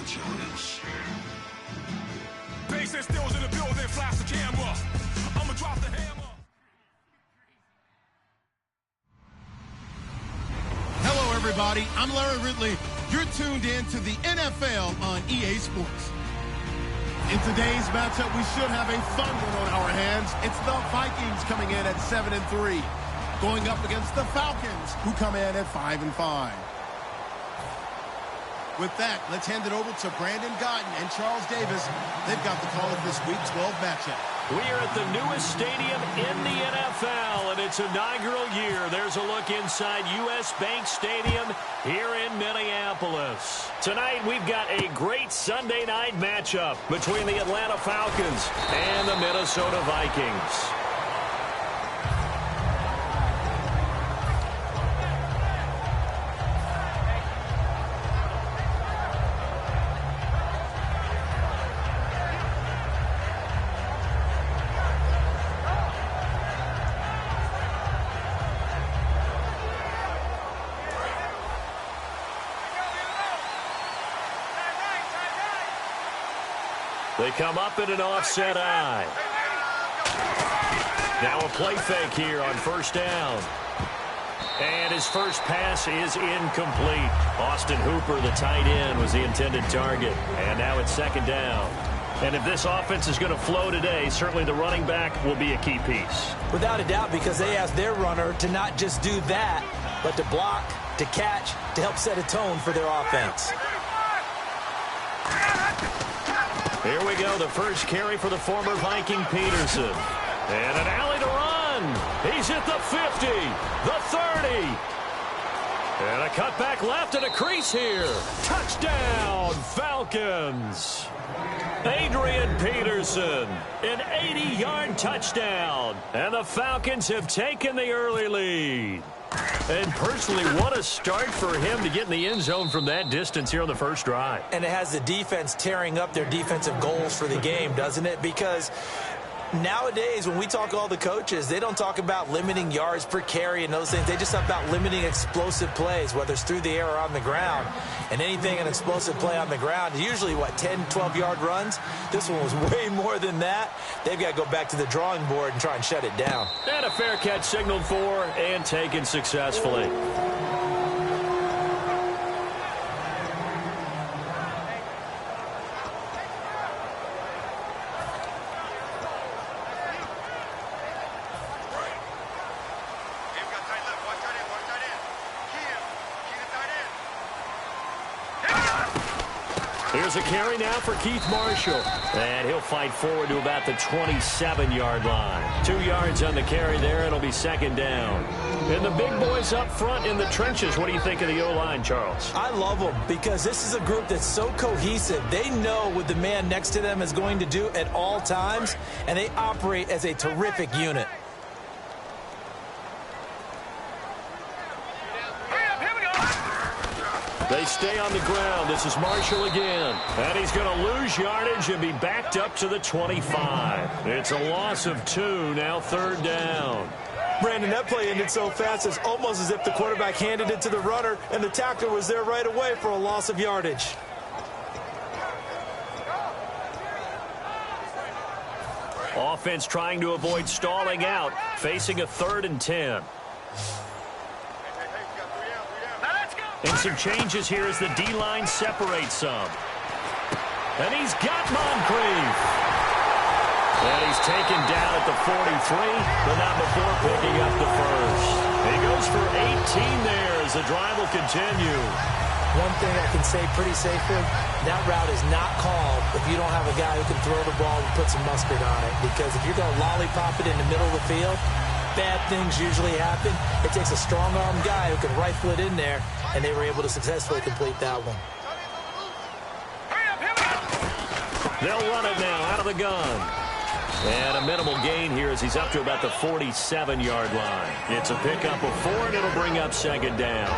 challenge. Bass and stills in the building, flash the camera. I'ma drop the hammer. Hello, everybody. I'm Larry Ridley. You're tuned in to the NFL on EA Sports. In today's matchup, we should have a fun one on our hands. It's the Vikings coming in at 7-3, going up against the Falcons, who come in at 5-5. With that, let's hand it over to Brandon Gotton and Charles Davis. They've got the call of this Week 12 matchup. We are at the newest stadium in the NFL, and its inaugural year. There's a look inside U.S. Bank Stadium here in Minneapolis. Tonight, we've got a great Sunday night matchup between the Atlanta Falcons and the Minnesota Vikings. They come up in an offset eye. Now a play fake here on first down. And his first pass is incomplete. Austin Hooper, the tight end, was the intended target. And now it's second down. And if this offense is going to flow today, certainly the running back will be a key piece. Without a doubt, because they asked their runner to not just do that, but to block, to catch, to help set a tone for their offense. Here we go, the first carry for the former Viking Peterson. And an alley to run. He's at the 50, the 30. And a cutback left and a crease here. Touchdown, Falcons. Adrian Peterson, an 80-yard touchdown. And the Falcons have taken the early lead. And personally, what a start for him to get in the end zone from that distance here on the first drive. And it has the defense tearing up their defensive goals for the game, doesn't it? Because nowadays, when we talk to all the coaches, they don't talk about limiting yards per carry and those things. They just talk about limiting explosive plays, whether it's through the air or on the ground. And anything an explosive play on the ground is usually, 10, 12-yard runs? This one was way more than that. They've got to go back to the drawing board and try and shut it down. And a fair catch signaled for and taken successfully. Here's a carry now for Keith Marshall. And he'll fight forward to about the 27-yard line. 2 yards on the carry there. It'll be second down. And the big boys up front in the trenches. What do you think of the O-line, Charles? I love them because this is a group that's so cohesive. They know what the man next to them is going to do at all times, and they operate as a terrific unit. They stay on the ground. This is Marshall again. And he's going to lose yardage and be backed up to the 25. It's a loss of 2, now third down. Brandon, that play ended so fast, it's almost as if the quarterback handed it to the runner, and the tackler was there right away for a loss of yardage. Offense trying to avoid stalling out, facing a 3rd and 10. And some changes here as the D-line separates some. And he's got Moncrief. And he's taken down at the 43, but not before picking up the first. He goes for 18 there as the drive will continue. One thing I can say pretty safely, that route is not called if you don't have a guy who can throw the ball and put some mustard on it. Because if you're going to lollipop it in the middle of the field, bad things usually happen. It takes a strong-arm guy who can rifle it in there, and they were able to successfully complete that one. They'll run it now out of the gun. And a minimal gain here as he's up to about the 47-yard line. It's a pickup of 4, and it'll bring up second down.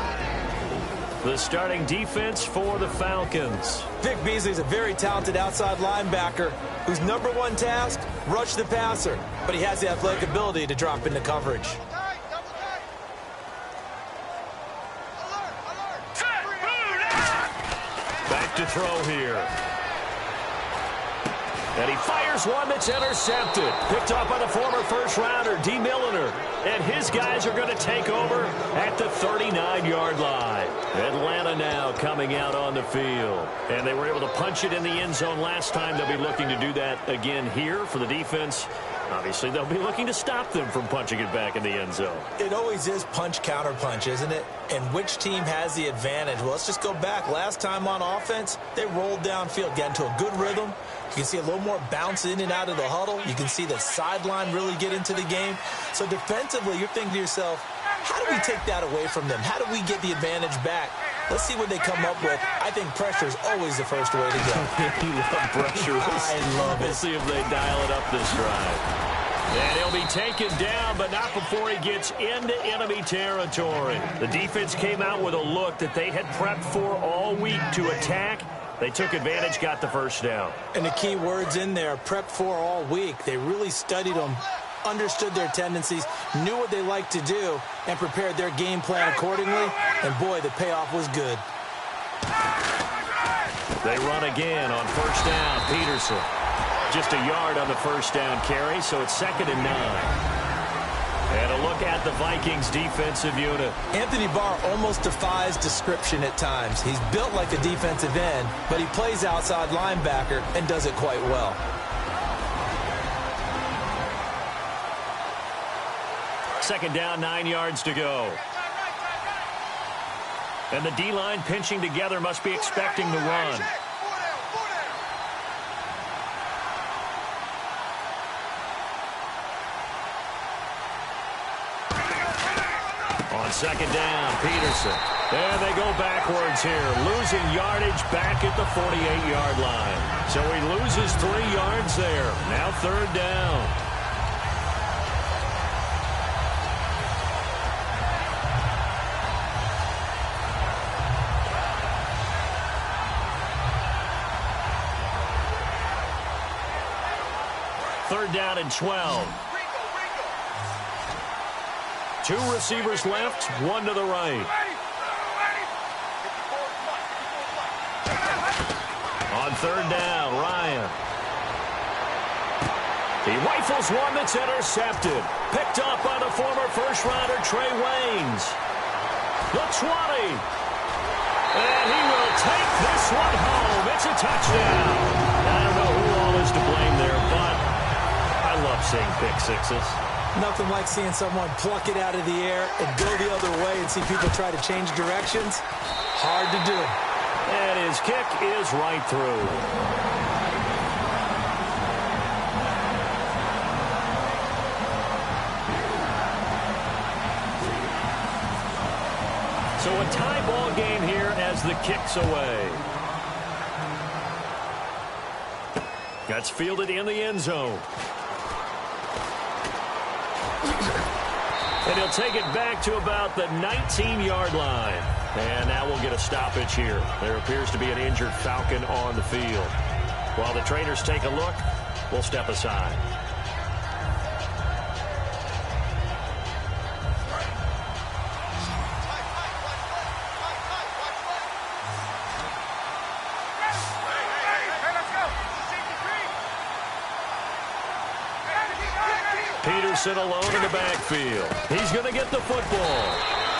The starting defense for the Falcons. Vic Beasley's a very talented outside linebacker whose number one task, rush the passer. But he has the athletic ability to drop into coverage. Back to throw here. And he fires one that's intercepted. Picked off by the former first-rounder, D. Milliner. And his guys are going to take over at the 39-yard line. Atlanta now coming out on the field. And they were able to punch it in the end zone last time. They'll be looking to do that again here for the defense. Obviously, they'll be looking to stop them from punching it back in the end zone. It always is punch, counter punch, isn't it? And which team has the advantage? Well, let's just go back. Last time on offense, they rolled downfield, got into a good rhythm. You can see a little more bounce in and out of the huddle. You can see the sideline really get into the game. So defensively, you're thinking to yourself, how do we take that away from them? How do we get the advantage back? Let's see what they come up with. I think pressure is always the first way to go. You love pressure. I love it. We'll see if they dial it up this drive. And he'll be taken down, but not before he gets into enemy territory. The defense came out with a look that they had prepped for all week to attack. They took advantage, got the first down. And the key words in there, prepped for all week. They really studied them, understood their tendencies, knew what they liked to do, and prepared their game plan accordingly. And, boy, the payoff was good. They run again on first down. Peterson. Just a yard on the first down carry, so it's 2nd and 9. And a look at the Vikings defensive unit. Anthony Barr almost defies description at times. He's built like a defensive end, but he plays outside linebacker and does it quite well. Second down, 9 yards to go. And the D-line pinching together, must be expecting the run. On second down, Peterson. And they go backwards here, losing yardage back at the 48-yard line. So he loses 3 yards there. Now 3rd down. Third down and 12. 2 receivers left, 1 to the right. On 3rd down, Ryan. He rifles one that's intercepted. Picked up by the former first-rounder, Trey Waynes. The 20. And he will take this one home. It's a touchdown. I don't know who all is to blame there, but I love seeing pick sixes. Nothing like seeing someone pluck it out of the air and go the other way and see people try to change directions. Hard to do. And his kick is right through. So a tie ball game here as the kick's away. That's fielded in the end zone. And he'll take it back to about the 19-yard line. And now we'll get a stoppage here. There appears to be an injured Falcon on the field. While the trainers take a look, we'll step aside. Peterson alone in the backfield. He's going to get the football.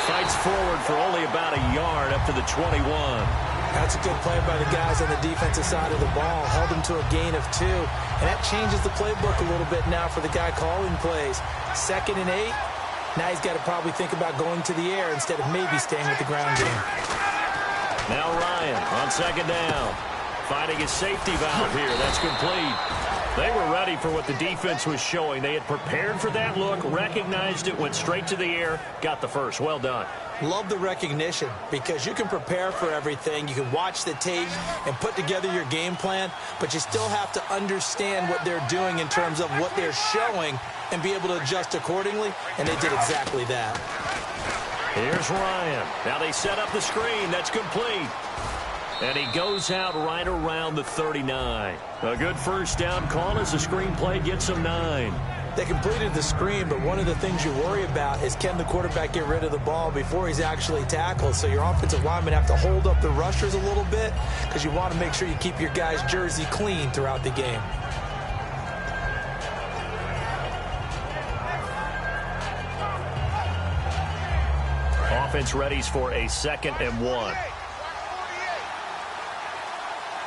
Fights forward for only about a yard up to the 21. That's a good play by the guys on the defensive side of the ball. Held him to a gain of 2. And that changes the playbook a little bit now for the guy calling plays. 2nd and 8. Now he's got to probably think about going to the air instead of maybe staying with the ground game. Now Ryan on 2nd down. Finding his safety valve here. That's complete. They were ready for what the defense was showing. They had prepared for that look, recognized it, went straight to the air, got the first. Well done. Love the recognition because you can prepare for everything. You can watch the tape and put together your game plan, but you still have to understand what they're doing in terms of what they're showing and be able to adjust accordingly, and they did exactly that. Here's Ryan. Now they set up the screen. That's complete. And he goes out right around the 39. A good first down call as the screen play gets him 9. They completed the screen, but one of the things you worry about is can the quarterback get rid of the ball before he's actually tackled? So your offensive linemen have to hold up the rushers a little bit because you want to make sure you keep your guys' jersey clean throughout the game. Offense readies for a 2nd and 1.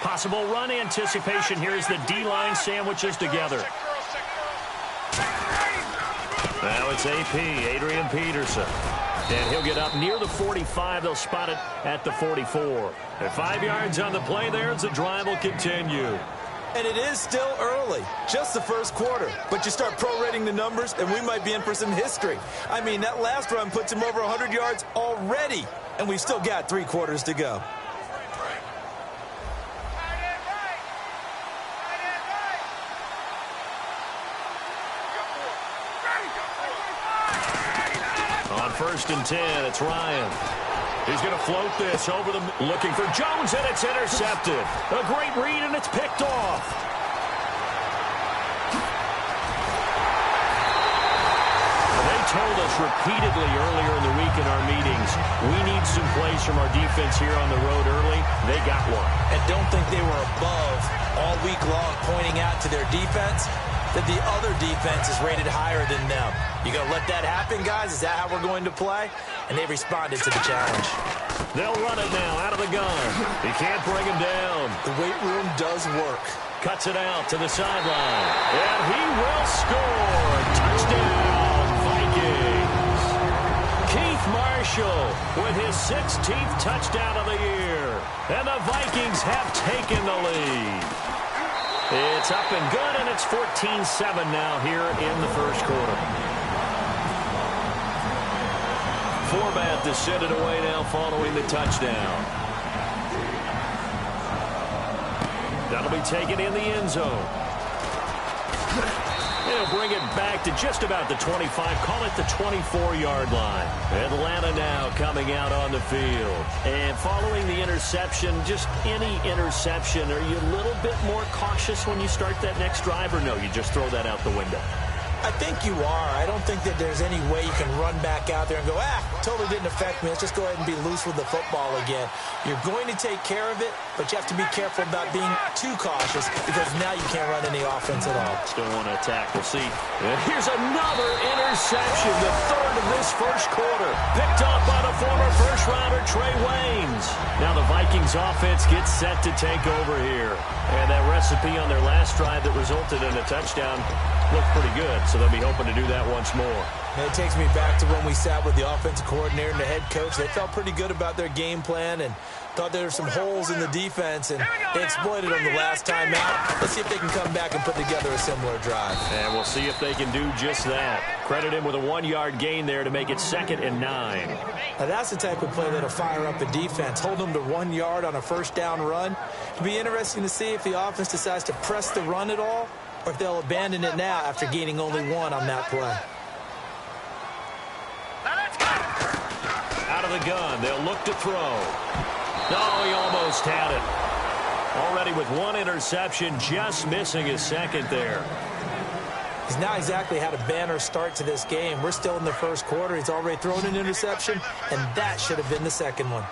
Possible run anticipation here as the D-line sandwiches together. Now it's AP, Adrian Peterson. And he'll get up near the 45. They'll spot it at the 44. And 5 yards on the play there as the drive will continue. And it is still early, just the first quarter. But you start prorating the numbers, and we might be in for some history. I mean, that last run puts him over 100 yards already, and we've still got 3 quarters to go. On 1st and 10, it's Ryan. He's going to float this over the... Looking for Jones, and it's intercepted. A great read, and it's picked off. They told us repeatedly earlier in the week in our meetings, we need some plays from our defense here on the road early. They got one. And don't think they were above all week long pointing out to their defense that the other defense is rated higher than them. You going to let that happen, guys? Is that how we're going to play? And they responded to the challenge. They'll run it now out of the gun. He can't bring him down. The weight room does work. Cuts it out to the sideline. And he will score. Touchdown, Vikings. Keith Marshall with his 16th touchdown of the year. And the Vikings have taken the lead. It's up and good, and it's 14-7 now here in the first quarter. Format to send it away now following the touchdown. That'll be taken in the end zone. They'll bring it back to just about the 25. Call it the 24-yard line. Atlanta now coming out on the field. And following the interception, just any interception, are you a little bit more cautious when you start that next drive, or no, you just throw that out the window? I think you are. I don't think that there's any way you can run back out there and go, totally didn't affect me. Let's just go ahead and be loose with the football again. You're going to take care of it, but you have to be careful about being too cautious because now you can't run any offense at all. Still want to attack. We'll see. And here's another interception, the 3rd of this first quarter. Picked up by the former first-rounder Trey Waynes. Now the Vikings offense gets set to take over here. And that recipe on their last drive that resulted in a touchdown looked pretty good, so they'll be hoping to do that once more. And it takes me back to when we sat with the offensive coordinator and the head coach. They felt pretty good about their game plan and thought there were some holes in the defense, and they exploited them the last time out. Let's see if they can come back and put together a similar drive. And we'll see if they can do just that. Credit him with a 1-yard gain there to make it 2nd and 9. Now that's the type of play that'll fire up the defense. Hold them to 1 yard on a first down run. It'll be interesting to see if the offense decides to press the run at all, or if they'll abandon it now after gaining only 1 on that play. Out of the gun, they'll look to throw. Oh, he almost had it. Already with 1 interception, just missing his 2nd there. He's now exactly had a banner start to this game. We're still in the first quarter. He's already thrown an interception, and that should have been the 2nd one.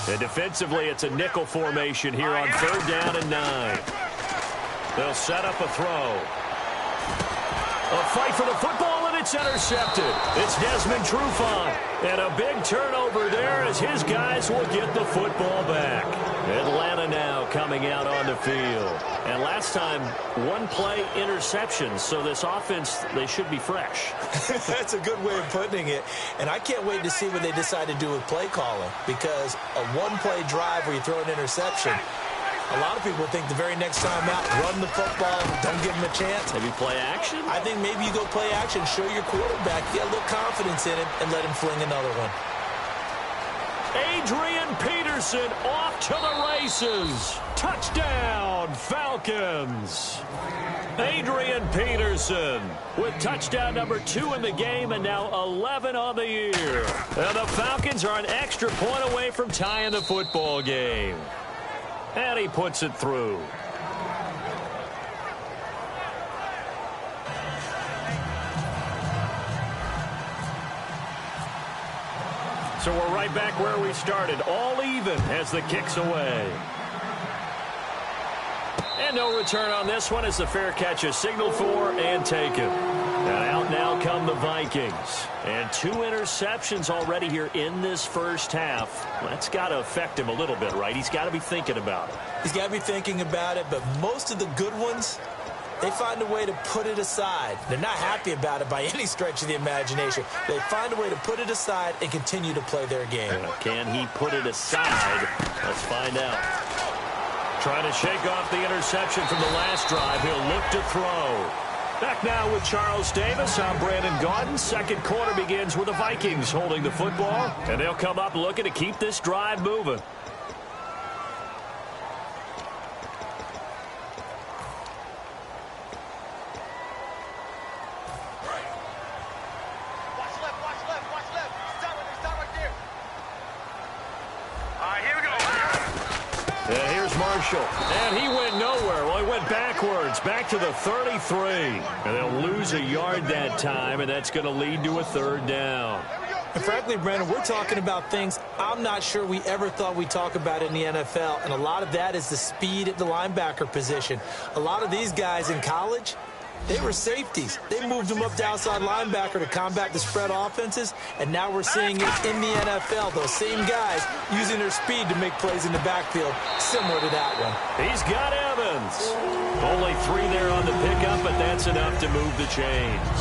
And defensively, it's a nickel formation here on 3rd down and 9. They'll set up a throw. A fight for the football, and it's intercepted. It's Desmond Trufant. And a big turnover there as his guys will get the football back. Atlanta now coming out on the field. And last time, 1-play interception. So this offense, they should be fresh. That's a good way of putting it. And I can't wait to see what they decide to do with play calling. Because a 1-play drive where you throw an interception, a lot of people think the very next time out, run the football, don't give him a chance. Maybe play action? I think maybe you go play action, show your quarterback, get a little confidence in him, and let him fling another one. Adrian Peterson off to the races. Touchdown, Falcons. Adrian Peterson with touchdown number 2 in the game and now 11 on the year. And the Falcons are an extra point away from tying the football game. And he puts it through. So we're right back where we started. All even as the kick's away. And no return on this one as the fair catch is signaled for and taken. And out now come the Vikings. And 2 interceptions already here in this first half. That's got to affect him a little bit, right? He's got to be thinking about it. He's got to be thinking about it, but most of the good ones, they find a way to put it aside. They're not happy about it by any stretch of the imagination. They find a way to put it aside and continue to play their game. Can he put it aside? Let's find out. Trying to shake off the interception from the last drive. He'll look to throw. Back now with Charles Davis. I'm Brandon Gaudin. Second quarter begins with the Vikings holding the football. And they'll come up looking to keep this drive moving. And he went nowhere. Well, he went backwards, back to the 33. And they'll lose a yard that time, and that's going to lead to a 3rd down. And frankly, Brandon, we're talking about things I'm not sure we ever thought we'd talk about in the NFL, and a lot of that is the speed at the linebacker position. A lot of these guys in college, they were safeties. They moved them up to outside linebacker to combat the spread offenses, and now we're seeing it in the NFL. Those same guys using their speed to make plays in the backfield, similar to that one. He's got Evans. Only 3 there on the pickup, but that's enough to move the chains.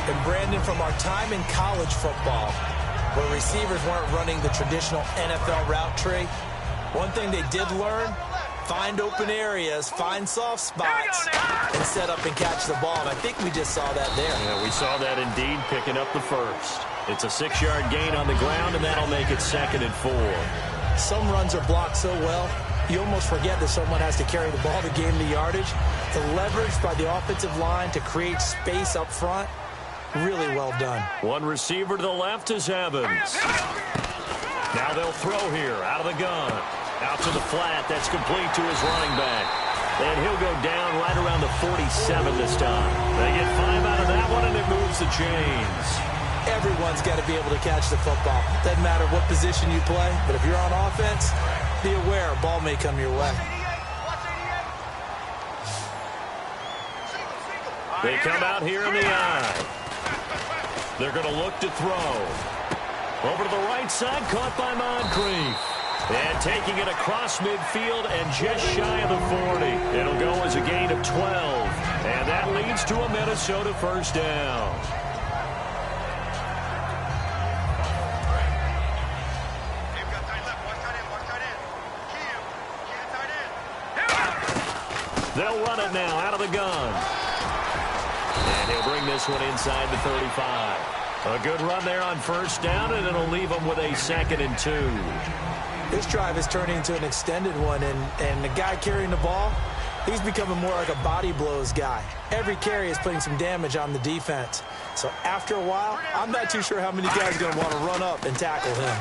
And Brandon, from our time in college football, where receivers weren't running the traditional NFL route tree, one thing they did learn, find open areas, find soft spots, and set up and catch the ball. And I think we just saw that there. Yeah, we saw that indeed, picking up the first. It's a 6-yard gain on the ground, and that'll make it 2nd and 4. Some runs are blocked so well, you almost forget that someone has to carry the ball to gain the yardage. The leverage by the offensive line to create space up front, really well done. One receiver to the left is Evans. Now they'll throw here out of the gun. Out to the flat. That's complete to his running back. And he'll go down right around the 47 this time. They get 5 out of that one, and it moves the chains. Everyone's got to be able to catch the football. Doesn't matter what position you play, but if you're on offense, be aware a ball may come your way. They come out here in the eye. They're going to look to throw. Over to the right side, caught by Moncrief. And taking it across midfield and just shy of the 40. It'll go as a gain of 12. And that leads to a Minnesota 1st down. They'll run it now out of the gun. And he'll bring this one inside the 35. A good run there on 1st down, and it'll leave them with a 2nd and 2. This drive is turning into an extended one, and the guy carrying the ball, he's becoming more like a body blows guy. Every carry is putting some damage on the defense. So after a while, I'm not too sure how many guys are going to want to run up and tackle him.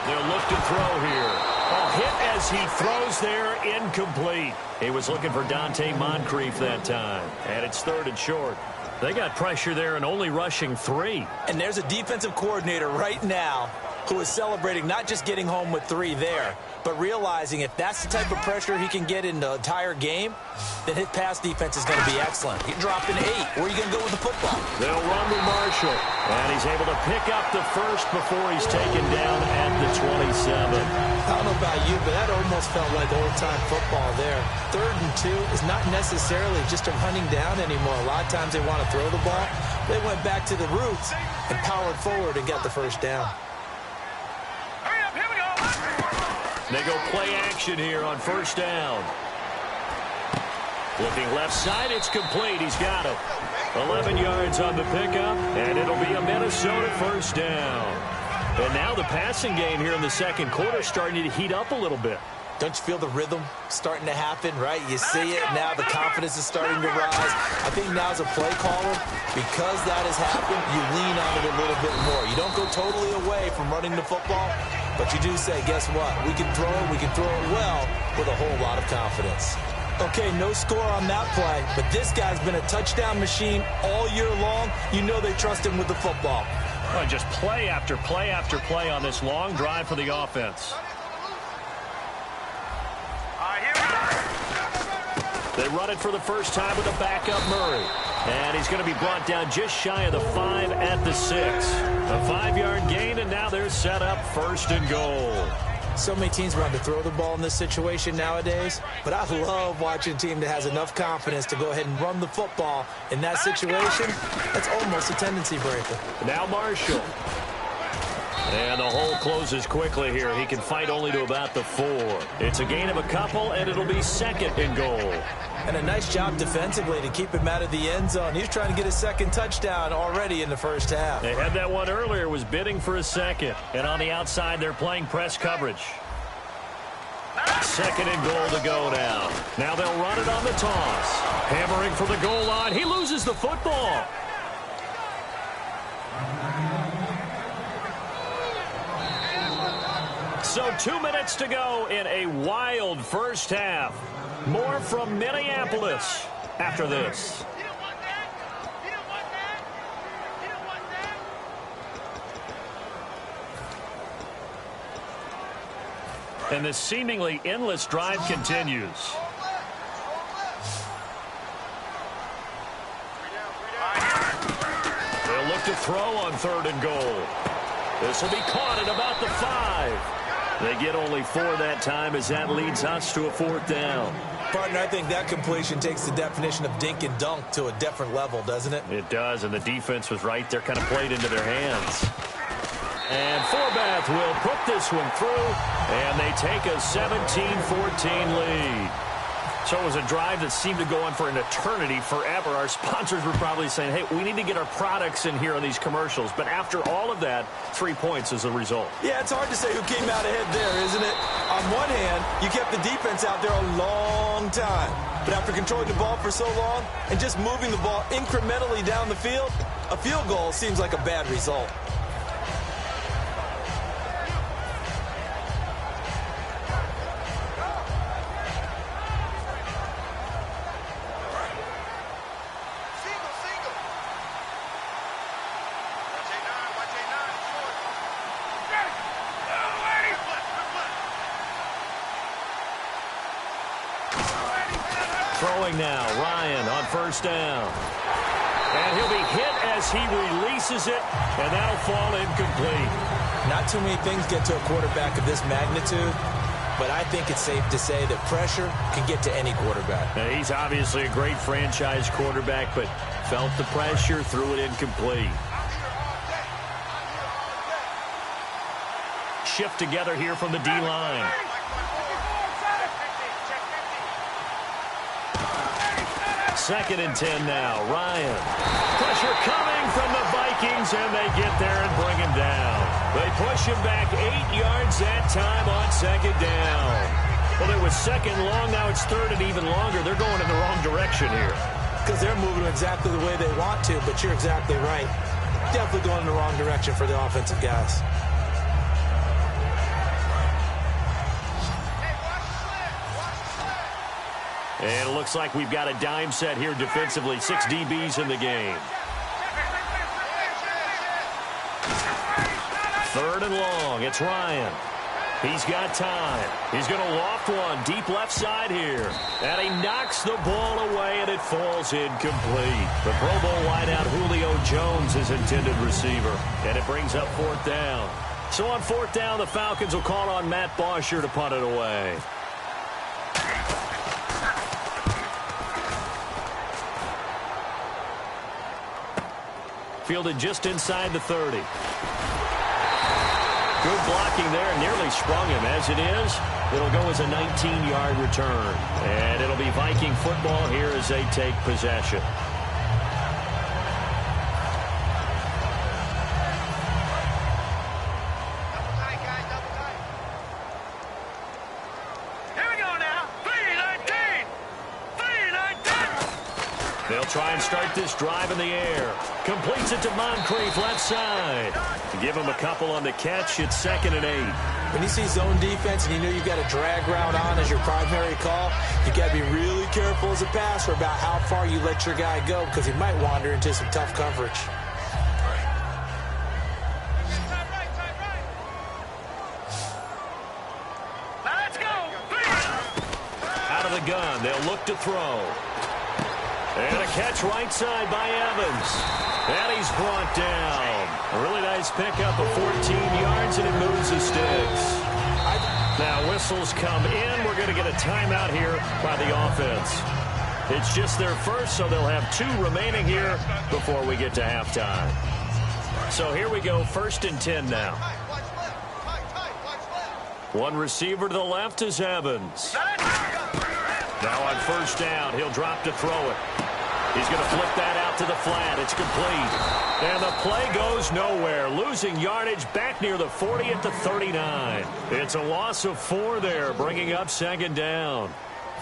They'll look to throw here. A hit as he throws there, incomplete. He was looking for Dante Moncrief that time, and it's 3rd and short. They got pressure there and only rushing 3. And there's a defensive coordinator right now who is celebrating not just getting home with 3 there, but realizing if that's the type of pressure he can get in the entire game, then his pass defense is going to be excellent. He dropped an 8. Where are you going to go with the football? They'll run with Marshall, and he's able to pick up the first before he's taken down at the 27. I don't know about you, but that almost felt like old-time football there. 3rd and 2 is not necessarily just a running down anymore. A lot of times they want to throw the ball. They went back to the roots and powered forward and got the 1st down. They go play action here on 1st down. Looking left side, it's complete. He's got him. 11 yards on the pickup, and it'll be a Minnesota 1st down. And now the passing game here in the 2nd quarter starting to heat up a little bit. Don't you feel the rhythm starting to happen, right? You see it now. The confidence is starting to rise. I think now as a play caller, because that has happened, you lean on it a little bit more. You don't go totally away from running the football, but you do say, guess what? We can throw it. We can throw it well with a whole lot of confidence. Okay, no score on that play, but this guy's been a touchdown machine all year long. You know they trust him with the football. Well, just play after play after play on this long drive for the offense. They run it for the first time with a backup Murray. And he's going to be brought down just shy of the 5 at the 6. A 5-yard gain, and now they're set up 1st and goal. So many teams want to throw the ball in this situation nowadays, but I love watching a team that has enough confidence to go ahead and run the football in that situation. That's almost a tendency breaker. Now Marshall. And the hole closes quickly here. He can fight only to about the 4. It's a gain of a couple, and it'll be 2nd and goal. And a nice job defensively to keep him out of the end zone. He's trying to get his 2nd touchdown already in the first half. They had that one earlier, was bidding for a 2nd. And on the outside, they're playing press coverage. 2nd and goal to go now. Now they'll run it on the toss. Hammering for the goal line. He loses the football. So 2 minutes to go in a wild first half. More from Minneapolis after this. And this seemingly endless drive continues. They'll look to throw on 3rd and goal. This will be caught at about the 5. They get only 4 that time as that leads us to a 4th down. Partner, I think that completion takes the definition of dink and dunk to a different level, doesn't it? It does, and the defense was right there, kind of played into their hands. And Forbath will put this one through, and they take a 17-14 lead. So it was a drive that seemed to go on for an eternity, forever. Our sponsors were probably saying, hey, we need to get our products in here on these commercials. But after all of that, 3 points is the result. Yeah, it's hard to say who came out ahead there, isn't it? On one hand, you kept the defense out there a long time. But after controlling the ball for so long and just moving the ball incrementally down the field, a field goal seems like a bad result. Throwing now, Ryan on 1st down. And he'll be hit as he releases it, and that'll fall incomplete. Not too many things get to a quarterback of this magnitude, but I think it's safe to say that pressure can get to any quarterback. Now, he's obviously a great franchise quarterback, but felt the pressure, threw it incomplete. Shift together here from the D-line. 2nd and 10 now. Ryan. Pressure coming from the Vikings, and they get there and bring him down. They push him back 8 yards that time on 2nd down. Well, it was 2nd long. Now it's 3rd and even longer. They're going in the wrong direction here. Because they're moving exactly the way they want to, but you're exactly right. Definitely going in the wrong direction for the offensive guys. And it looks like we've got a dime set here defensively. 6 DBs in the game. 3rd and long. It's Ryan. He's got time. He's going to loft one deep left side here. And he knocks the ball away, and it falls incomplete. The Pro Bowl wideout Julio Jones is intended receiver. And it brings up 4th down. So on 4th down, the Falcons will call on Matt Bosher to punt it away. Fielded just inside the 30. Good blocking there, nearly sprung him. As it is, it'll go as a 19-yard return. And it'll be Viking football here as they take possession. They'll try and start this drive in the air. Completes it to Moncrief left side. To give him a couple on the catch, it's 2nd and 8. When you see zone defense and you know you've got a drag route on as your primary call, you've got to be really careful as a passer about how far you let your guy go because he might wander into some tough coverage. gun. They'll look to throw. And a catch right side by Evans. And he's brought down. A really nice pickup of 14 yards, and it moves the sticks. Now whistles come in. We're going to get a timeout here by the offense. It's just their first, so they'll have 2 remaining here before we get to halftime. So here we go, 1st and 10 now. One receiver to the left is Evans. Now on 1st down, he'll drop to throw it. He's going to flip that out to the flat. It's complete. And the play goes nowhere. Losing yardage back near the 40 at the 39. It's a loss of 4 there, bringing up 2nd down.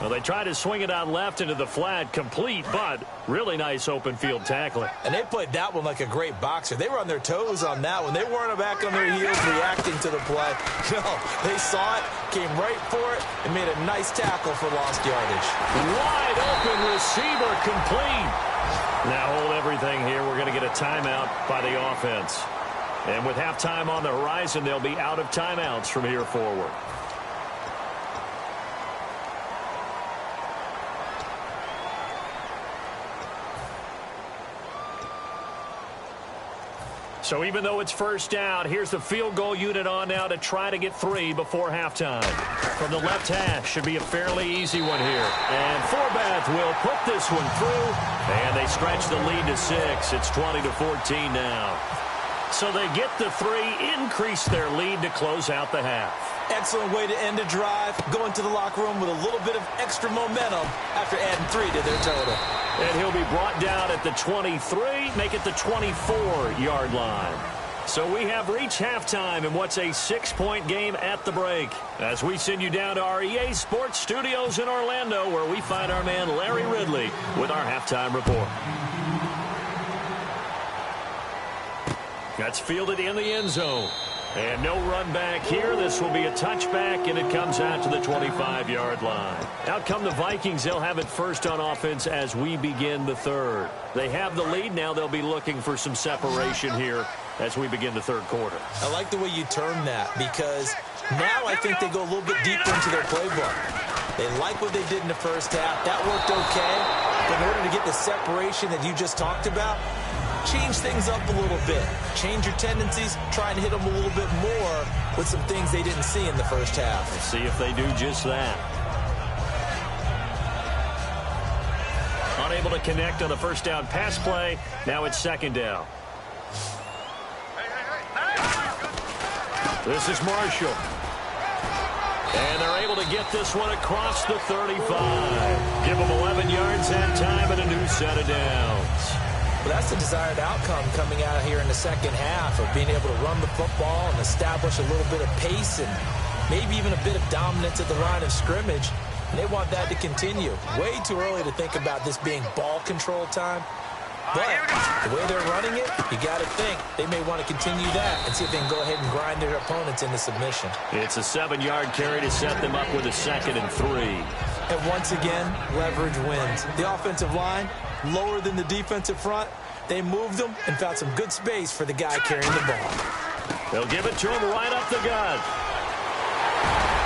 Well, they tried to swing it out left into the flat, complete, but really nice open field tackling. And they played that one like a great boxer. They were on their toes on that one. They weren't back on their heels reacting to the play. No, they saw it, came right for it, and made a nice tackle for lost yardage. Wide open receiver, complete. Now hold everything here. We're going to get a timeout by the offense. And with halftime on the horizon, they'll be out of timeouts from here forward. So even though it's 1st down, here's the field goal unit on now to try to get 3 before halftime. From the left hash, should be a fairly easy one here. And Forbath will put this one through, and they stretch the lead to 6. It's 20-14 now. So they get the 3, increase their lead to close out the half. Excellent way to end a drive, going to the locker room with a little bit of extra momentum after adding 3 to their total. And he'll be brought down at the 23, make it the 24-yard line. So we have reached halftime in what's a 6-point game at the break. As we send you down to our EA Sports Studios in Orlando, where we find our man Larry Ridley with our halftime report. That's fielded in the end zone. And no run back here. This will be a touchback, and it comes out to the 25-yard line. Out come the Vikings. They'll have it first on offense as we begin the 3rd. They have the lead. Now they'll be looking for some separation here as we begin the 3rd quarter. I like the way you term that, because now I think they go a little bit deeper into their playbook. They like what they did in the 1st half. That worked okay. But in order to get the separation that you just talked about, change things up a little bit. Change your tendencies. Try and hit them a little bit more with some things they didn't see in the 1st half. Let's see if they do just that. Unable to connect on the 1st down pass play. Now it's 2nd down. This is Marshall. And they're able to get this one across the 35. Give them 11 yards that time and a new set of downs. Well, that's the desired outcome coming out here in the 2nd half, of being able to run the football and establish a little bit of pace and maybe even a bit of dominance at the line of scrimmage. And they want that to continue. Way too early to think about this being ball control time. But the way they're running it, you got to think they may want to continue that and see if they can go ahead and grind their opponents into submission. It's a 7-yard carry to set them up with a 2nd and 3. And once again, leverage wins. The offensive line, lower than the defensive front. They moved them and found some good space for the guy carrying the ball. They'll give it to him right up the gut.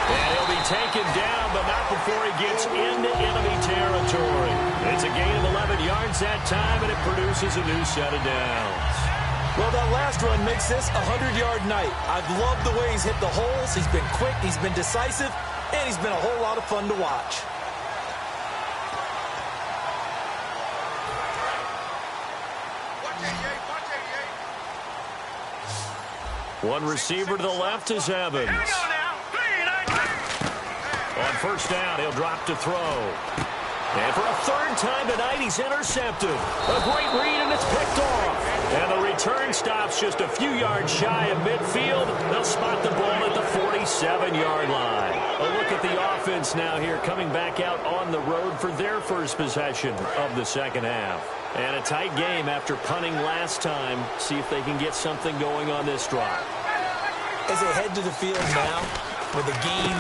And he'll be taken down, but not before he gets into enemy territory. It's a gain of 11 yards that time, and it produces a new set of downs. Well, that last run makes this a 100-yard night. I've loved the way he's hit the holes. He's been quick, he's been decisive, and he's been a whole lot of fun to watch. One receiver to the left is Evans. On 1st down, he'll drop to throw. And for a 3rd time tonight, he's intercepted. A great read, and it's picked off. And the return stops just a few yards shy of midfield. They'll spot the ball at the 47-yard line. A look at the offense now here, coming back out on the road for their first possession of the 2nd half. And a tight game after punting last time. See if they can get something going on this drive. As they head to the field now, with the game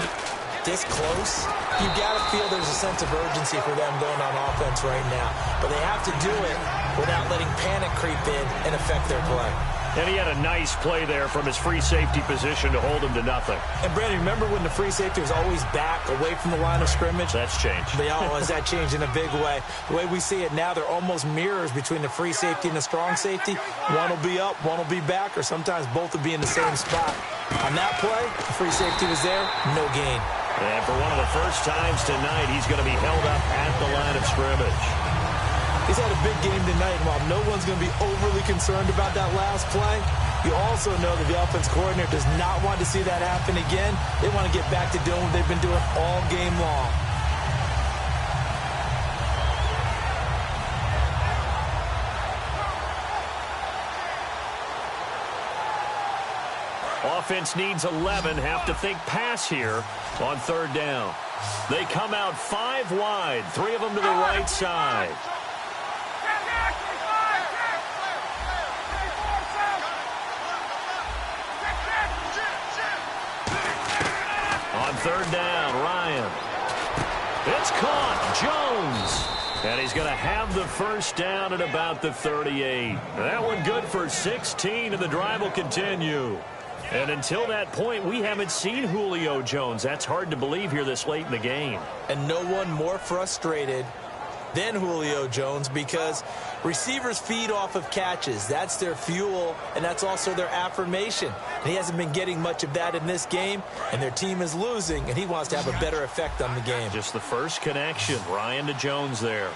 this close, you got to feel there's a sense of urgency for them going on offense right now. But they have to do it without letting panic creep in and affect their play. And he had a nice play there from his free safety position to hold him to nothing. And, Brandon, remember when the free safety was always back away from the line of scrimmage? That's changed. But, has that changed in a big way? The way we see it now, they're almost mirrors between the free safety and the strong safety. One will be up, one will be back, or sometimes both will be in the same spot. On that play, the free safety was there, no gain. And for one of the first times tonight, he's going to be held up at the line of scrimmage. He's had a big game tonight, and while no one's going to be overly concerned about that last play, you also know that the offense coordinator does not want to see that happen again. They want to get back to doing what they've been doing all game long. Offense needs 11, have to think pass here on third down. They come out 5 wide, 3 of them to the right side. On third down, Ryan. It's caught. Jones. And he's going to have the first down at about the 38. That one good for 16, and the drive will continue. And until that point, we haven't seen Julio Jones. That's hard to believe here this late in the game. And no one more frustrated than Julio Jones, because receivers feed off of catches. That's their fuel, and that's also their affirmation. And he hasn't been getting much of that in this game, and their team is losing, and he wants to have a better effect on the game. Just the first connection, Ryan to Jones there.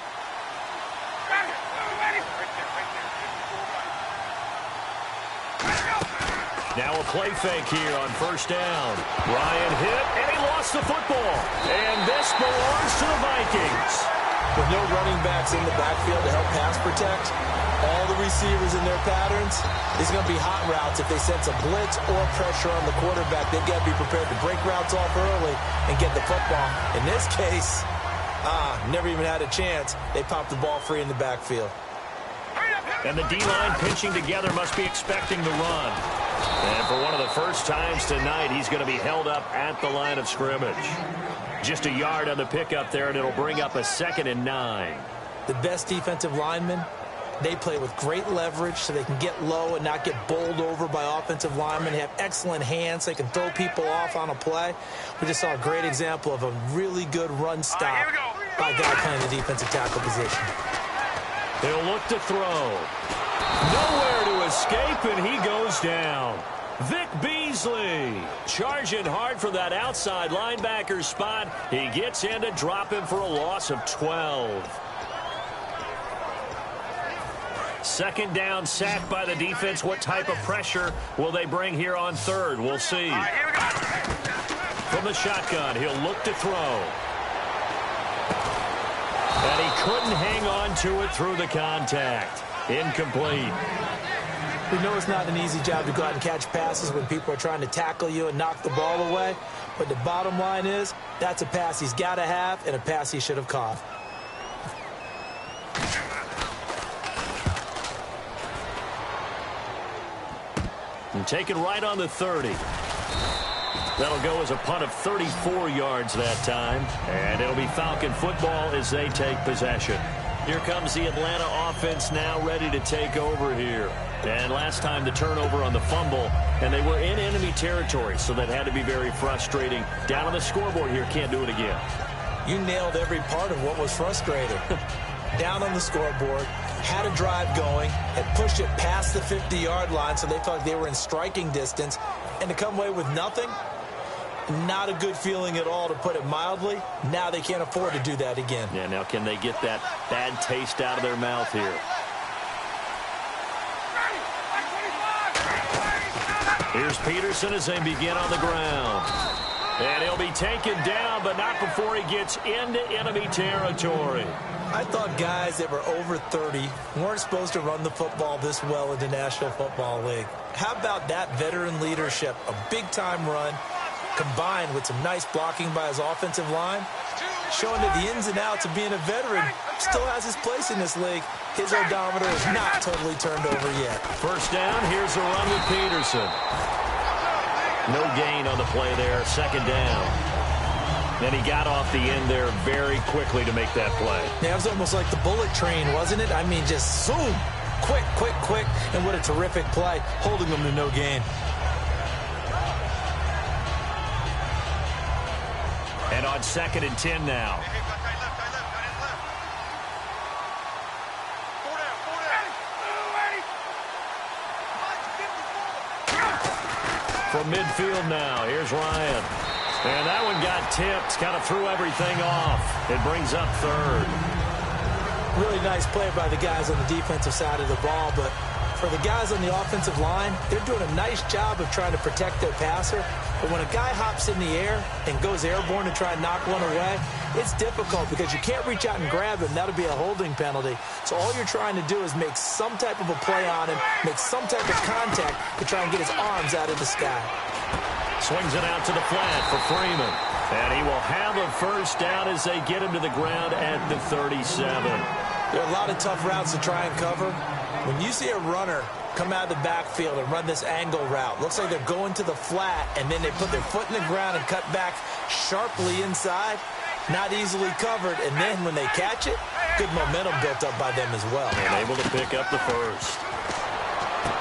Now a play fake here on first down. Ryan hit, and he lost the football. And this belongs to the Vikings. With no running backs in the backfield to help pass protect, all the receivers in their patterns, it's going to be hot routes. If they sense a blitz or pressure on the quarterback, they've got to be prepared to break routes off early and get the football. In this case, never even had a chance. They popped the ball free in the backfield. And the D-line pinching together must be expecting the run. And for one of the first times tonight, he's going to be held up at the line of scrimmage. Just a yard on the pickup there, and it'll bring up a 2nd and 9. The best defensive linemen, they play with great leverage so they can get low and not get bowled over by offensive linemen. They have excellent hands. They can throw people off on a play. We just saw a great example of a really good run stop by a guy playing the defensive tackle position. He'll look to throw. Nowhere to escape, and he goes down. Vic Beasley charging hard for that outside linebacker spot. He gets in to drop him for a loss of 12. Second down, sack by the defense. What type of pressure will they bring here on third? We'll see. From the shotgun, he'll look to throw. And he couldn't hang on to it through the contact. Incomplete. We know it's not an easy job to go out and catch passes when people are trying to tackle you and knock the ball away. But the bottom line is, that's a pass he's got to have and a pass he should have caught. And taken right on the 30. That'll go as a punt of 34 yards that time. And it'll be Falcon football as they take possession. Here comes the Atlanta offense now ready to take over here. And last time the turnover on the fumble, and they were in enemy territory, so that had to be very frustrating. Down on the scoreboard here, can't do it again. You nailed every part of what was frustrating. Down on the scoreboard, had a drive going, had pushed it past the 50-yard line, so they felt like they were in striking distance, and to come away with nothing, not a good feeling at all, to put it mildly. Now they can't afford to do that again. Yeah, now can they get that bad taste out of their mouth here? Here's Peterson as they begin on the ground. And he'll be taken down, but not before he gets into enemy territory. I thought guys that were over 30 weren't supposed to run the football this well in the National Football League. How about that veteran leadership? A big-time run combined with some nice blocking by his offensive line, showing that the ins and outs of being a veteran still has his place in this league. His odometer is not totally turned over yet. First down, here's the run with Peterson. No gain on the play there, second down. Then he got off the end there very quickly to make that play. Yeah, it was almost like the bullet train, wasn't it? I mean, just zoom. Quick, and what a terrific play, holding them to no gain. And on 2nd and 10 now. From midfield now, here's Ryan. And that one got tipped, kind of threw everything off. It brings up 3rd. Really nice play by the guys on the defensive side of the ball, but for the guys on the offensive line, they're doing a nice job of trying to protect their passer. But when a guy hops in the air and goes airborne to try and knock one away, it's difficult because you can't reach out and grab him. That'll be a holding penalty. So all you're trying to do is make some type of a play on him, make some type of contact to try and get his arms out of the sky. Swings it out to the flat for Freeman. And he will have a first down as they get him to the ground at the 37. There are a lot of tough routes to try and cover. When you see a runner come out of the backfield and run this angle route, looks like they're going to the flat, and then they put their foot in the ground and cut back sharply inside. Not easily covered, and then when they catch it, good momentum built up by them as well. And able to pick up the first.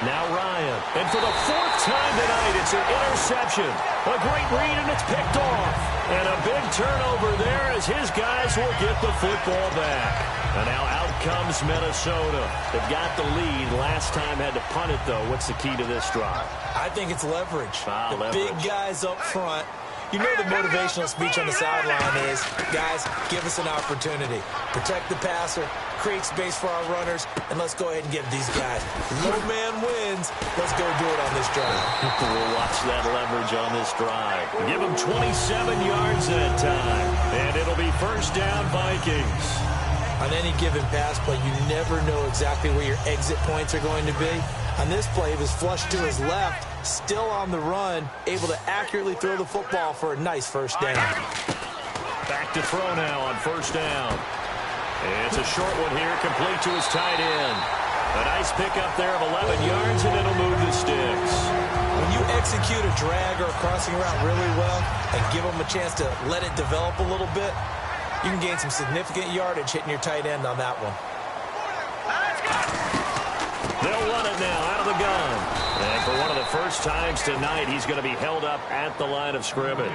Now Ryan, and for the 4th time tonight, it's an interception. A great read, and it's picked off. And a big turnover there as his guys will get the football back. And now out comes Minnesota. They've got the lead. Last time had to punt it, though. What's the key to this drive? I think it's leverage. Leverage. Big guys up front. You know the motivational speech on the sideline is, guys, give us an opportunity. Protect the passer, create space for our runners, and let's go ahead and get these guys. Low man wins. Let's go do it on this drive. We'll watch that leverage on this drive. Give them 27 yards that time. And it'll be first down Vikings. On any given pass play, you never know exactly where your exit points are going to be. On this play, he was flushed to his left, still on the run, able to accurately throw the football for a nice first down. Back to throw now on first down. It's a short one here, complete to his tight end. A nice pickup there of 11 yards, and it'll move the sticks. When you execute a drag or a crossing route really well and give them a chance to let it develop a little bit, you can gain some significant yardage hitting your tight end on that one. They'll run it now out of the gun. And for one of the first times tonight, he's going to be held up at the line of scrimmage.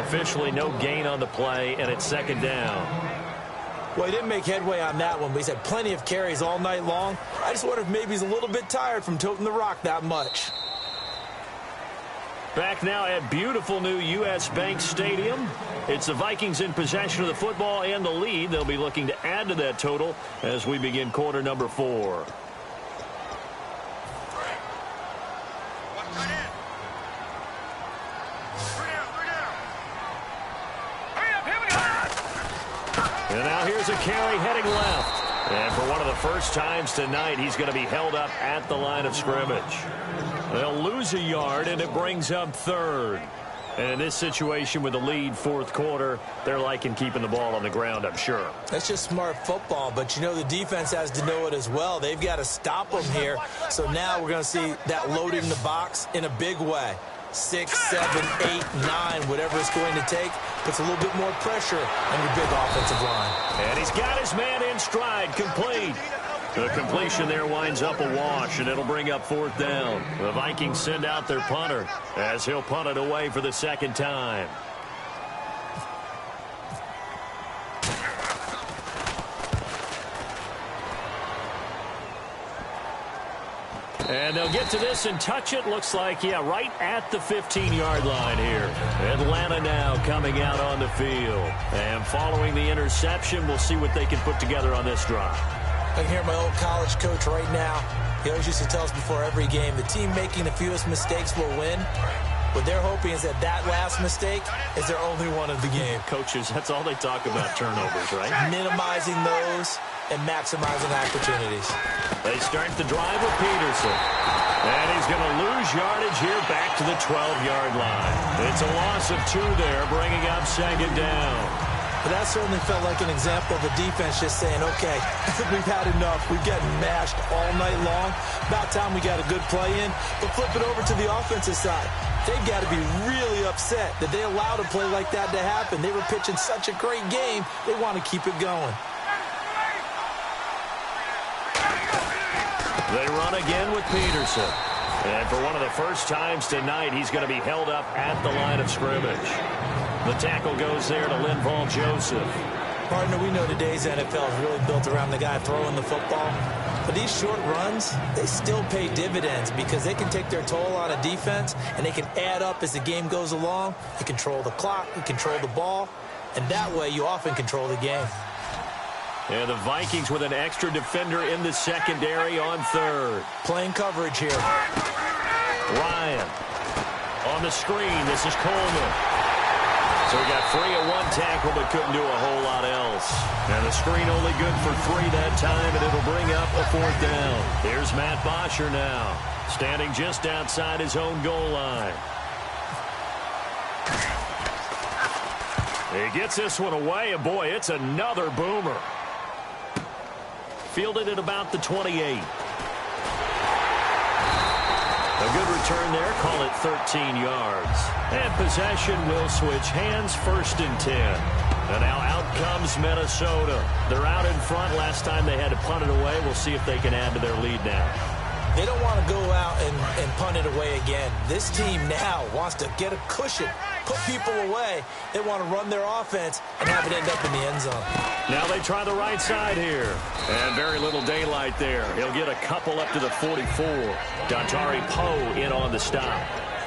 Officially no gain on the play, and it's 2nd down. Well, he didn't make headway on that one, but he's had plenty of carries all night long. I just wonder if maybe he's a little bit tired from toting the rock that much. Back now at beautiful new U.S. Bank Stadium. It's the Vikings in possession of the football and the lead. They'll be looking to add to that total as we begin quarter number 4. And now here's a carry heading left. And for one of the first times tonight, he's going to be held up at the line of scrimmage. They'll lose a yard, and it brings up 3rd. And in this situation with the lead, 4th quarter, they're liking keeping the ball on the ground, I'm sure. That's just smart football, but you know the defense has to know it as well. They've got to stop them here. So now we're going to see that loading the box in a big way. 6, 7, 8, 9, whatever it's going to take, puts a little bit more pressure on your big offensive line. And he's got his man in stride, complete. The completion there winds up a wash, and it'll bring up 4th down. The Vikings send out their punter as he'll punt it away for the 2nd time. And they'll get to this and touch it. Looks like, yeah, right at the 15-yard line here. Atlanta now coming out on the field. And following the interception, we'll see what they can put together on this drive. I can hear my old college coach right now. He always used to tell us before every game, the team making the fewest mistakes will win. What they're hoping is that last mistake is their only one of the game. Coaches, that's all they talk about, turnovers, right? Minimizing those and maximizing opportunities. They start the drive with Peterson. And he's going to lose yardage here back to the 12-yard line. It's a loss of 2 there, bringing up 2nd down. But that certainly felt like an example of a defense just saying, okay, we've had enough. We've gotten mashed all night long. About time we got a good play in. But flip it over to the offensive side. They've got to be really upset that they allowed a play like that to happen. They were pitching such a great game. They want to keep it going. They run again with Peterson. And for one of the first times tonight, he's going to be held up at the line of scrimmage. The tackle goes there to Linval Joseph. Partner, we know today's NFL is really built around the guy throwing the football. But these short runs, they still pay dividends because they can take their toll on a defense and they can add up as the game goes along. You control the clock, you control the ball, and that way you often control the game. And the Vikings with an extra defender in the secondary on third. Playing coverage here. Ryan on the screen. This is Coleman. So he got free at one tackle but couldn't do a whole lot else. And the screen only good for 3 that time, and it'll bring up a 4th down. Here's Matt Bosher now, standing just outside his own goal line. He gets this one away, and boy, it's another boomer. Fielded at about the 28. A good return there, call it 13 yards. And possession will switch hands, 1st and 10. And now out comes Minnesota. They're out in front. Last time they had to punt it away. We'll see if they can add to their lead now. They don't want to go out and punt it away again. This team now wants to get a cushion, put people away. They want to run their offense and have it end up in the end zone. Now they try the right side here. And very little daylight there. He'll get a couple up to the 44. Dontari Poe in on the stop.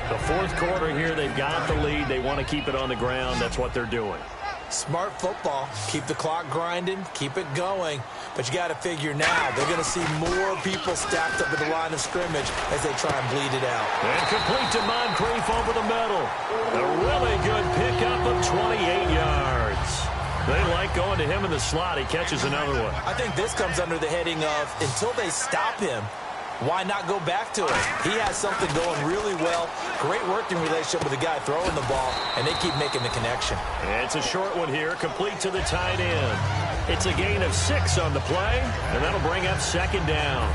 The 4th quarter here, they've got the lead. They want to keep it on the ground. That's what they're doing. Smart football. Keep the clock grinding. Keep it going. But you got to figure now they're going to see more people stacked up at the line of scrimmage as they try and bleed it out. And complete to Moncrief over the middle. A really good pickup of 28 yards. They like going to him in the slot. He catches another one. I think this comes under the heading of until they stop him, why not go back to it? He has something going really well. Great working relationship with the guy throwing the ball, and they keep making the connection. It's a short one here, complete to the tight end. It's a gain of 6 on the play, and that'll bring up 2nd down.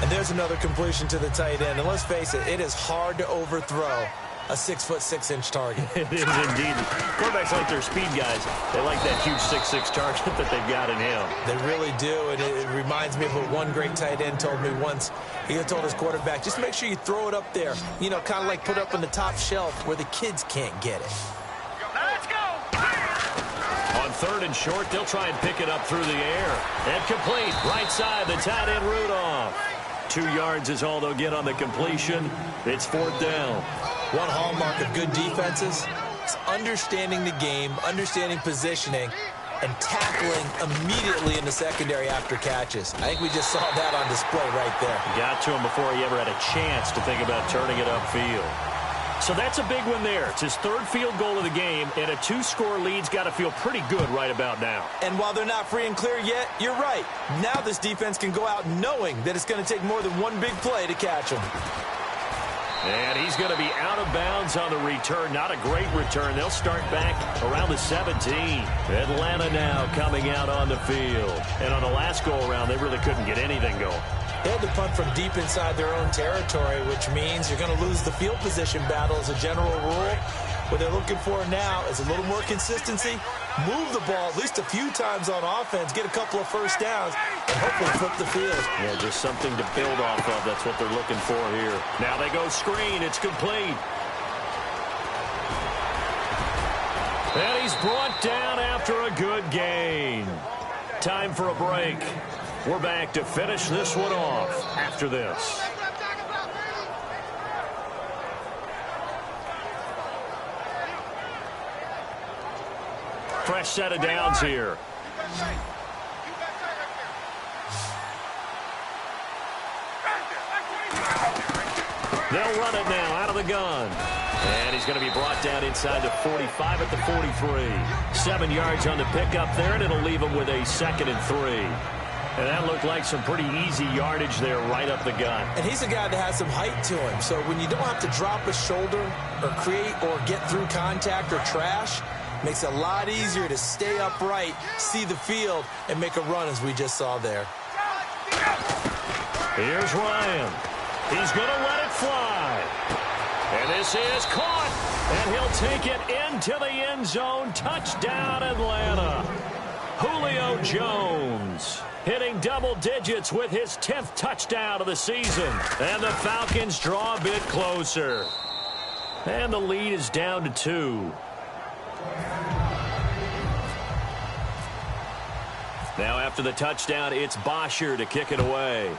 And there's another completion to the tight end. And let's face it, it is hard to overthrow a 6'6" target. It is indeed. Quarterbacks like their speed guys. They like that huge 6'6" target that they've got in him. They really do, and it reminds me of what one great tight end told me once. He told his quarterback, just make sure you throw it up there, you know, kind of like put up on the top shelf where the kids can't get it. Let's go! On 3rd and short, they'll try and pick it up through the air. And complete, right side, the tight end Rudolph. 2 yards is all they'll get on the completion. It's 4th down. One hallmark of good defenses is understanding the game, understanding positioning, and tackling immediately in the secondary after catches. I think we just saw that on display right there. Got to him before he ever had a chance to think about turning it upfield. So that's a big one there. It's his 3rd field goal of the game, and a 2-score lead's got to feel pretty good right about now. And while they're not free and clear yet, you're right. Now this defense can go out knowing that it's going to take more than one big play to catch them. And he's going to be out of bounds on the return. Not a great return. They'll start back around the 17. Atlanta now coming out on the field. And on the last go-around, they really couldn't get anything going. They had to punt from deep inside their own territory, which means you're going to lose the field position battle as a general rule. What they're looking for now is a little more consistency, move the ball at least a few times on offense, get a couple of first downs, and hopefully flip the field. Yeah, just something to build off of. That's what they're looking for here. Now they go screen. It's complete. And he's brought down after a good gain. Time for a break. We're back to finish this one off after this. Fresh set of downs here. They'll run it now out of the gun. And he's going to be brought down inside the 45 at the 43. 7 yards on the pickup there, and it'll leave him with a 2nd and 3. And that looked like some pretty easy yardage there right up the gut. And he's a guy that has some height to him. So when you don't have to drop a shoulder or create or get through contact or trash, makes it a lot easier to stay upright, see the field, and make a run as we just saw there. Here's Ryan. He's going to let it fly. And this is caught. And he'll take it into the end zone. Touchdown, Atlanta. Julio Jones. hitting double digits with his 10th touchdown of the season. And the Falcons draw a bit closer. And the lead is down to 2. Now after the touchdown, it's Bosher to kick it away.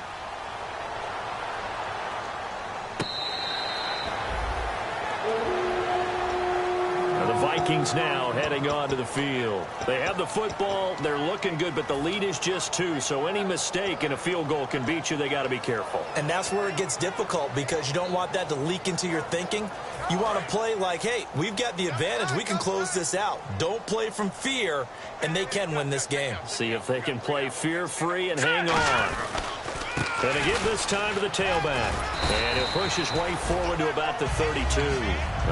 The Vikings now heading onto the field. They have the football. They're looking good, but the lead is just 2. So any mistake in a field goal can beat you. They got to be careful. And that's where it gets difficult because you don't want that to leak into your thinking. You want to play like, hey, we've got the advantage. We can close this out. Don't play from fear, and they can win this game. See if they can play fear-free and hang on. Going to give this time to the tailback. And he'll push his way forward to about the 32.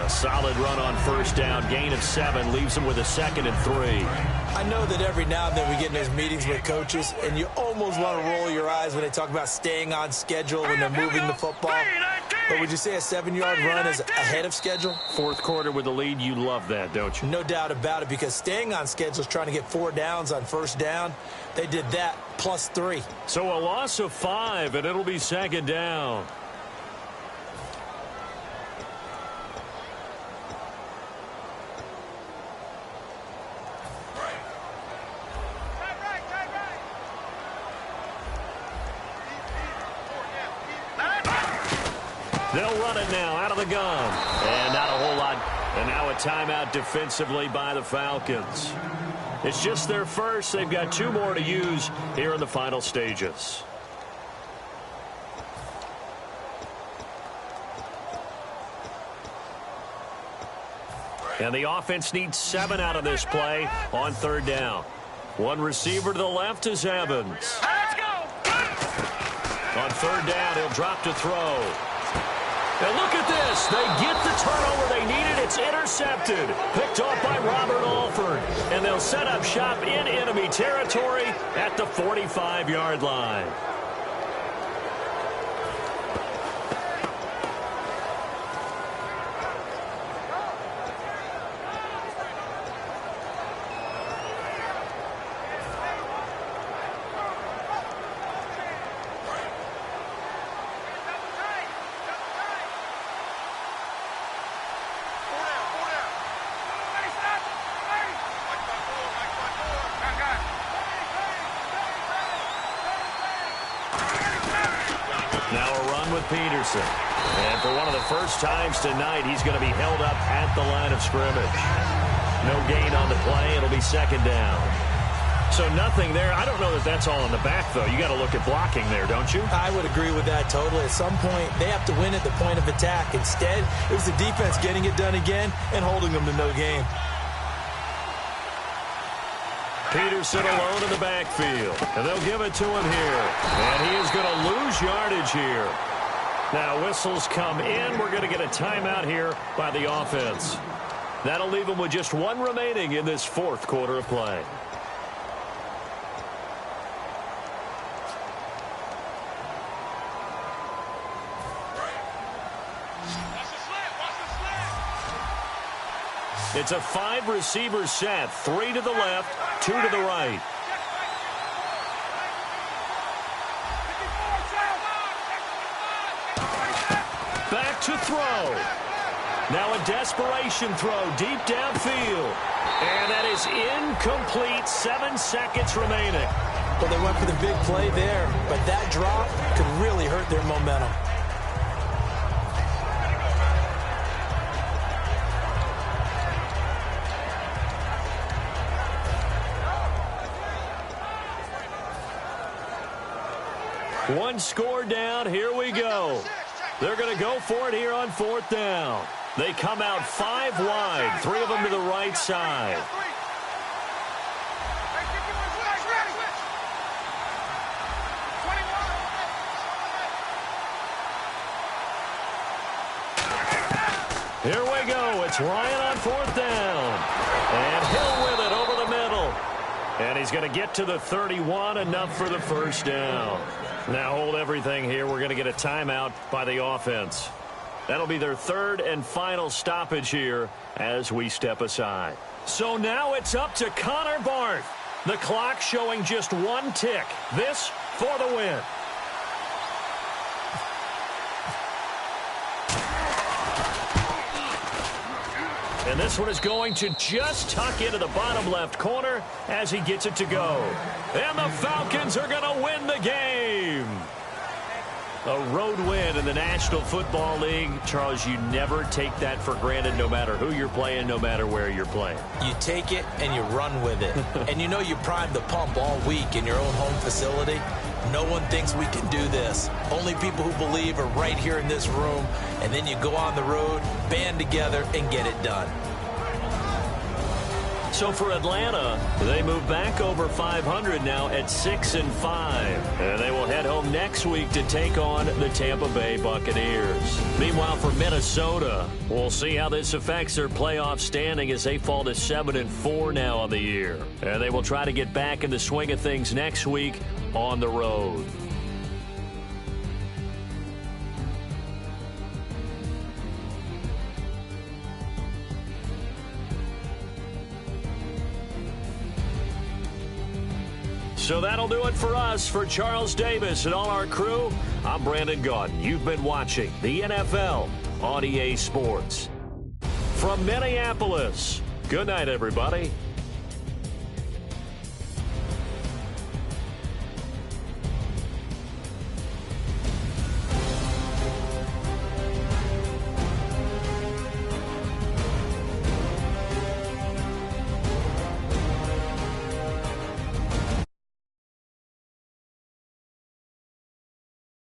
A solid run on first down. Gain of 7 leaves him with a 2nd and 3. I know that every now and then we get in those meetings with coaches, and you almost want to roll your eyes when they talk about staying on schedule when they're moving the football. But would you say a 7-yard run is ahead of schedule? Fourth quarter with the lead, you love that, don't you? No doubt about it, because staying on schedule is trying to get 4 downs on first down. They did that plus 3. So a loss of 5, and it'll be 2nd down. They'll run it now out of the gun. And not a whole lot. And now a timeout defensively by the Falcons. It's just their first. They've got 2 more to use here in the final stages. And the offense needs 7 out of this play on 3rd down. One receiver to the left is Evans. Let's go! On 3rd down, he'll drop to throw. And look at this. They get the turnover they needed. It's intercepted. Picked off by Robert Alford. And they'll set up shop in enemy territory at the 45-yard line. Peterson. And for one of the first times tonight, he's going to be held up at the line of scrimmage. No gain on the play. It'll be 2nd down. So nothing there. I don't know that that's all in the back, though. You got to look at blocking there, don't you? I would agree with that totally. At some point, they have to win at the point of attack. Instead, it was the defense getting it done again and holding them to no gain. Peterson alone in the backfield. And they'll give it to him here. And he is going to lose yardage here. Now whistles come in. We're going to get a timeout here by the offense. That'll leave them with just 1 remaining in this 4th quarter of play. It's a 5-receiver set. 3 to the left, 2 to the right. Back to throw. Now a desperation throw deep downfield. And that is incomplete. 7 seconds remaining. Well, they went for the big play there, but that drop could really hurt their momentum. One score down. Here we go. They're going to go for it here on 4th down. They come out 5 wide, 3 of them to the right side. Here we go. It's Ryan on 4th down. And Hill with it over the middle. And he's going to get to the 31, enough for the first down. Now hold everything here. We're going to get a timeout by the offense. That'll be their 3rd and final stoppage here as we step aside. So now it's up to Connor Barth. The clock showing just one tick. This for the win. And this one is going to just tuck into the bottom left corner as he gets it to go. And the Falcons are going to win the game. A road win in the National Football League. Charles, you never take that for granted no matter who you're playing, no matter where you're playing. You take it and you run with it. And you know you primed the pump all week in your own home facility. No one thinks we can do this. Only people who believe are right here in this room. And then you go on the road, band together, and get it done. So for Atlanta, they move back over 500 now at 6-5. And they will head home next week to take on the Tampa Bay Buccaneers. Meanwhile, for Minnesota, we'll see how this affects their playoff standing as they fall to 7-4 now on the year. And they will try to get back in the swing of things next week on the road. So that'll do it for us. For Charles Davis and all our crew, I'm Brandon Gaudin. You've been watching the NFL on EA Sports. From Minneapolis, good night, everybody.